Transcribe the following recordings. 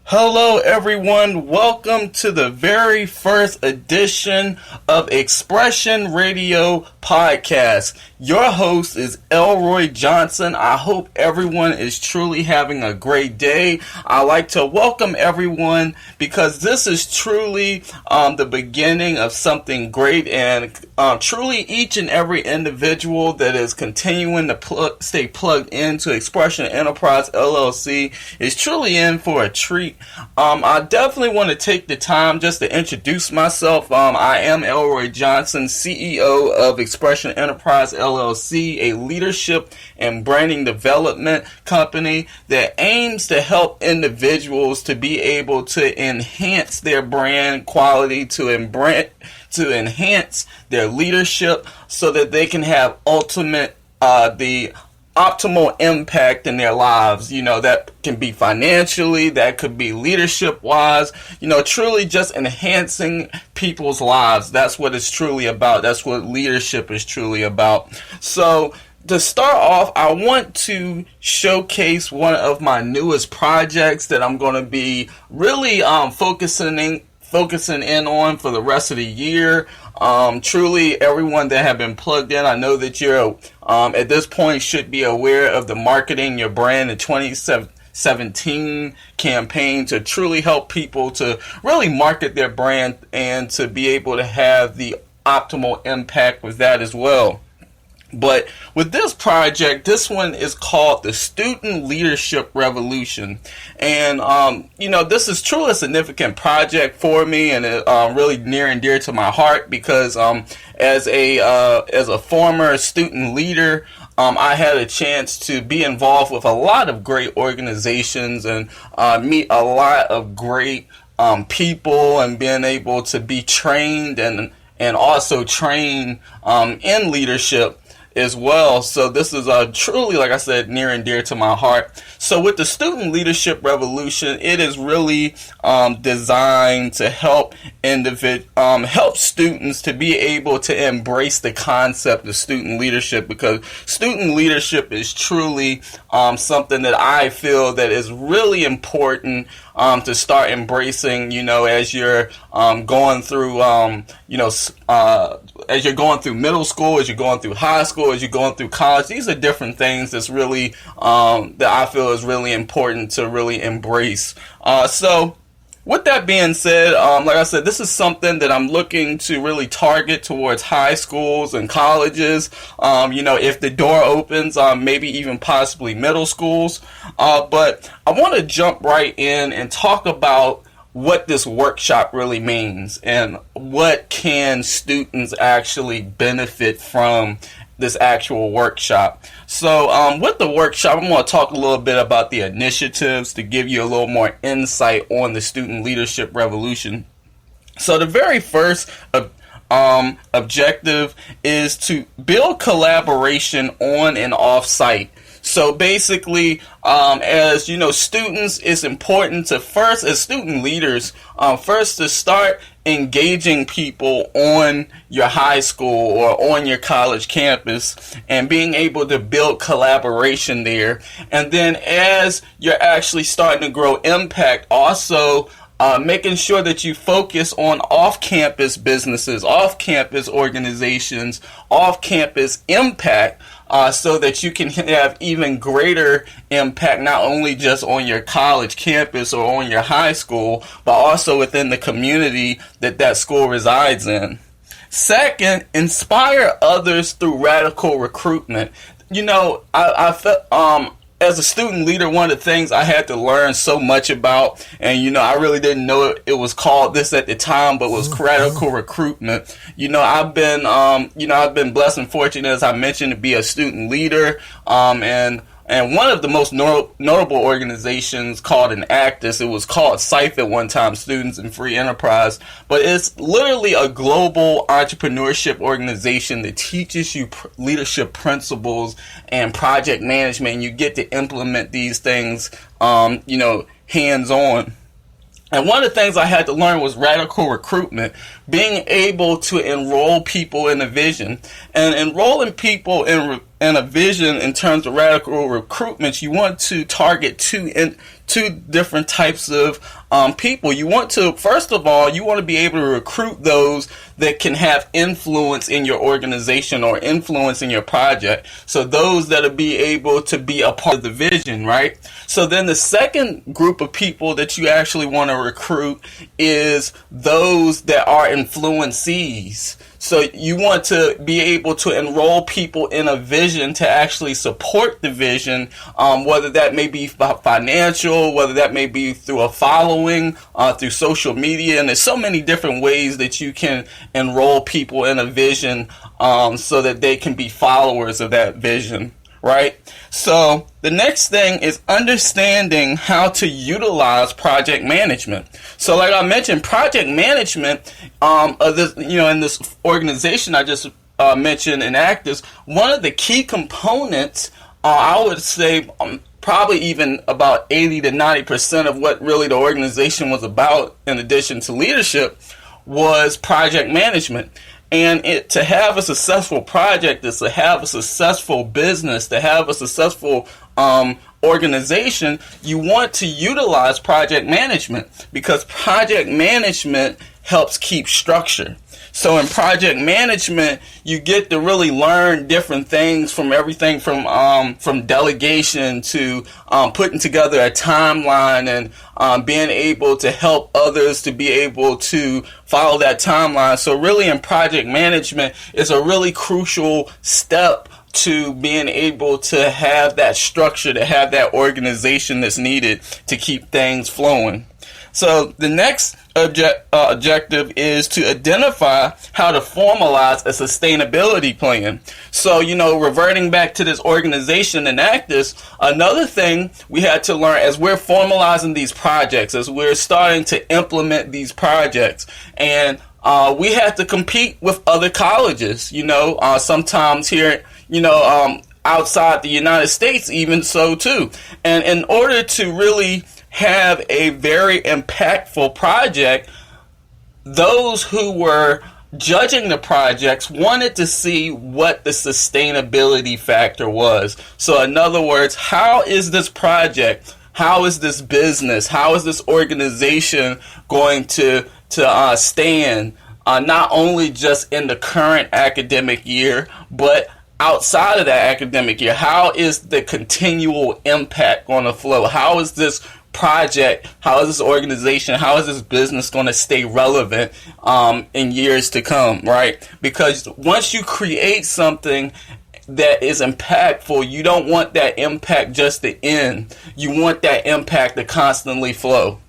Hello, everyone. Welcome to the very first edition of Expression Radio Podcast. Your host is Elroy Johnson. I hope everyone is truly having a great day. I like to welcome everyone because this is truly the beginning of something great, and truly each and every individual that is continuing to stay plugged into Expression Enterprise LLC is truly in for a treat. I definitely want to take the time just to introduce myself. I am Elroy Johnson, CEO of Expression Enterprise LLC, a leadership and branding development company that aims to help individuals to be able to enhance their brand quality, to enhance their leadership so that they can have the optimal impact in their lives. That can be financially, that could be leadership wise, truly just enhancing people's lives. That's what it's truly about. That's what leadership is truly about. So to start off, I want to showcase one of my newest projects that I'm going to be really focusing in on for the rest of the year. Truly, everyone that have been plugged in, I know that you're at this point should be aware of the Marketing Your Brand in 2017 campaign to truly help people to really market their brand and to be able to have the optimal impact with that as well. But with this project, this one is called the Student Leadership Revolution. And, this is truly a significant project for me, and really near and dear to my heart because as a former student leader, I had a chance to be involved with a lot of great organizations and meet a lot of great people, and being able to be trained and also train in leadership as well. So this is truly, like I said, near and dear to my heart. So with the Student Leadership Revolution, it is really designed to help students to be able to embrace the concept of student leadership, because student leadership is truly something that I feel that is really important to start embracing, as you're going through, as you're going through middle school, as you're going through high school, as you're going through college. These are different things that's really, that I feel is really important to really embrace. So with that being said, like I said, this is something that I'm looking to really target towards high schools and colleges. If the door opens, maybe even possibly middle schools. But I want to jump right in and talk about what this workshop really means and what can students actually benefit from this actual workshop. So with the workshop, I'm going to talk a little bit about the initiatives to give you a little more insight on the Student Leadership Revolution. So the very first objective is to build collaboration on and off site. So basically, as students, it's important to as student leaders, first to start engaging people on your high school or on your college campus and being able to build collaboration there. And then as you're actually starting to grow impact, also making sure that you focus on off-campus businesses, off-campus organizations, off-campus impact, so that you can have even greater impact, not only just on your college campus or on your high school, but also within the community that school resides in. Second, inspire others through radical recruitment. I felt, as a student leader, one of the things I had to learn so much about, and I really didn't know it was called this at the time, but was radical recruitment. I've been blessed and fortunate, as I mentioned, to be a student leader, and one of the most notable organizations called an ACTIS. It was called SIFE at one time, Students in Free Enterprise, but it's literally a global entrepreneurship organization that teaches you leadership principles and project management, and you get to implement these things, hands-on. And one of the things I had to learn was radical recruitment, being able to enroll people in a vision. And enrolling people in a vision in terms of radical recruitment, you want to target two different types of people. You want to, first of all, you want to be able to recruit those that can have influence in your organization or influence in your project. So those that'll be able to be a part of the vision, right? So then the second group of people that you actually want to recruit is those that are influencees. So you want to be able to enroll people in a vision to actually support the vision, whether that may be financial, whether that may be through a following, through social media. And there's so many different ways that you can enroll people in a vision so that they can be followers of that vision, right? So the next thing is understanding how to utilize project management. So like I mentioned, project management in this organization I just mentioned in Actors, one of the key components, I would say probably even about 80 to 90% of what really the organization was about, in addition to leadership, was project management. And to have a successful project is to have a successful business, to have a successful organization. You want to utilize project management because project management helps keep structure. So in project management, you get to really learn different things, from everything from delegation to putting together a timeline and being able to help others to be able to follow that timeline. So really in project management is a really crucial step to being able to have that structure, to have that organization that's needed to keep things flowing. So the next objective is to identify how to formalize a sustainability plan. So, reverting back to this organization and Actors, another thing we had to learn as we're formalizing these projects, as we're starting to implement these projects, and we had to compete with other colleges, sometimes here, outside the United States, even so too. And in order to really have a very impactful project, those who were judging the projects wanted to see what the sustainability factor was. So in other words, how is this project, how is this business, how is this organization going to stand, not only just in the current academic year, but outside of that academic year? How is the continual impact going to flow? How is this project, how is this organization, how is this business going to stay relevant in years to come, right? Because once you create something that is impactful, you don't want that impact just to end. You want that impact to constantly flow.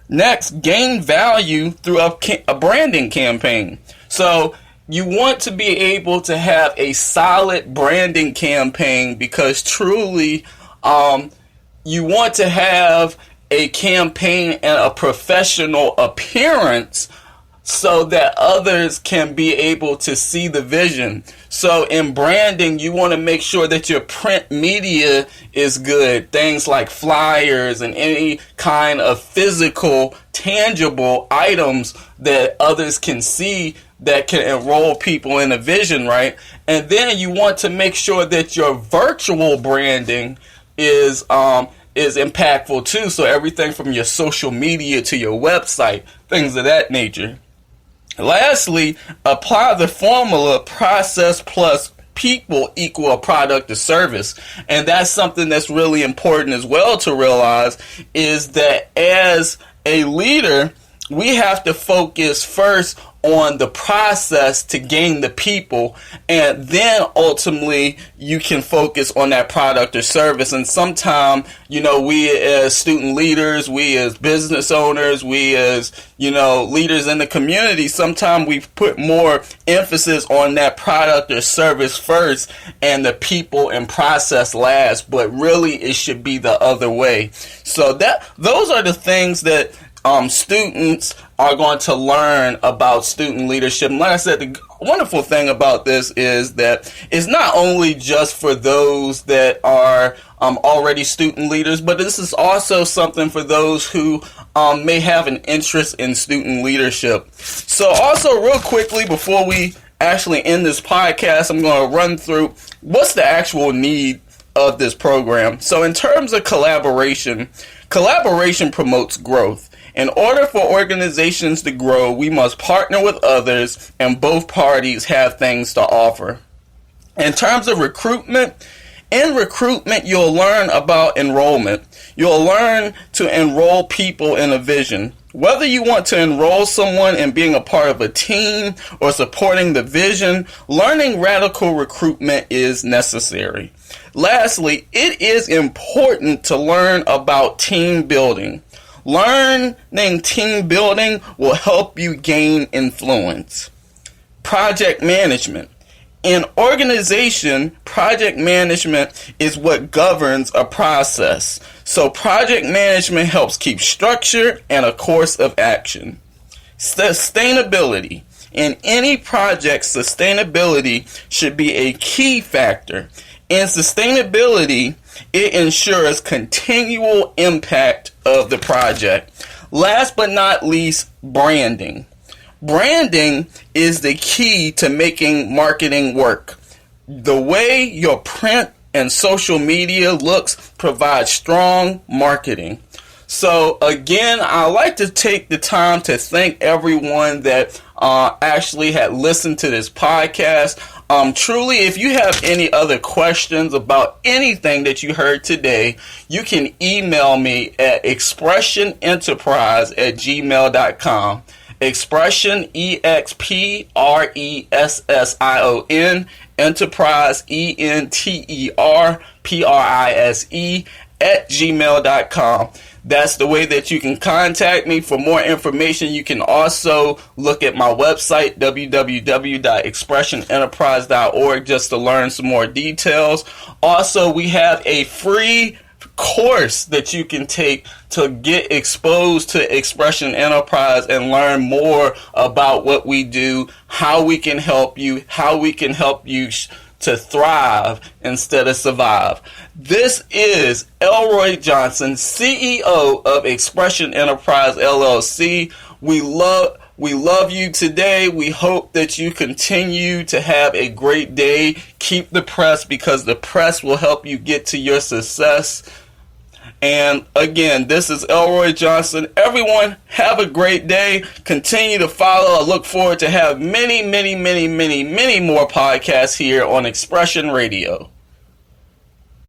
Next, gain value through a branding campaign. So you want to be able to have a solid branding campaign because truly, you want to have a campaign and a professional appearance so that others can be able to see the vision. So in branding, you want to make sure that your print media is good. Things like flyers and any kind of physical, tangible items that others can see that can enroll people in a vision, right? And then you want to make sure that your virtual branding is impactful too. So everything from your social media to your website, things of that nature. Lastly, apply the formula process plus people equal a product or service. And that's something that's really important as well to realize, is that as a leader, we have to focus first on the process to gain the people, and then ultimately you can focus on that product or service. And sometimes, we as student leaders, we as business owners, we as, leaders in the community, sometimes we put more emphasis on that product or service first and the people and process last, but really it should be the other way. So those are the things that students are going to learn about student leadership. And like I said, the wonderful thing about this is that it's not only just for those that are already student leaders, but this is also something for those who may have an interest in student leadership. So also real quickly before we actually end this podcast, I'm going to run through what's the actual need of this program. So in terms of collaboration promotes growth. In order for organizations to grow, we must partner with others, and both parties have things to offer. In terms of recruitment, you'll learn about enrollment. You'll learn to enroll people in a vision. Whether you want to enroll someone in being a part of a team or supporting the vision, learning radical recruitment is necessary. Lastly, it is important to learn about team building. Learning team building will help you gain influence. Project management. In organization, project management is what governs a process. So project management helps keep structure and a course of action. Sustainability. In any project, sustainability should be a key factor. In sustainability, it ensures continual impact of the project. Last but not least, branding. Branding is the key to making marketing work. The way your print and social media looks provides strong marketing. So again, I like to take the time to thank everyone that actually had listened to this podcast. Truly, if you have any other questions about anything that you heard today, you can email me at expressionenterprise@gmail.com. Expression, EXPRESSION, Enterprise, ENTERPRISE @gmail.com. That's the way that you can contact me. For more information, you can also look at my website, www.expressionenterprise.org, just to learn some more details. Also, we have a free course that you can take to get exposed to Expression Enterprise and learn more about what we do, how we can help you, to thrive instead of survive. This is Elroy Johnson, CEO of Expression Enterprise LLC. We love you today. We hope that you continue to have a great day. Keep the press, because the press will help you get to your success. And again, this is Elroy Johnson. Everyone, have a great day. Continue to follow. I look forward to have many more podcasts here on Expression Radio.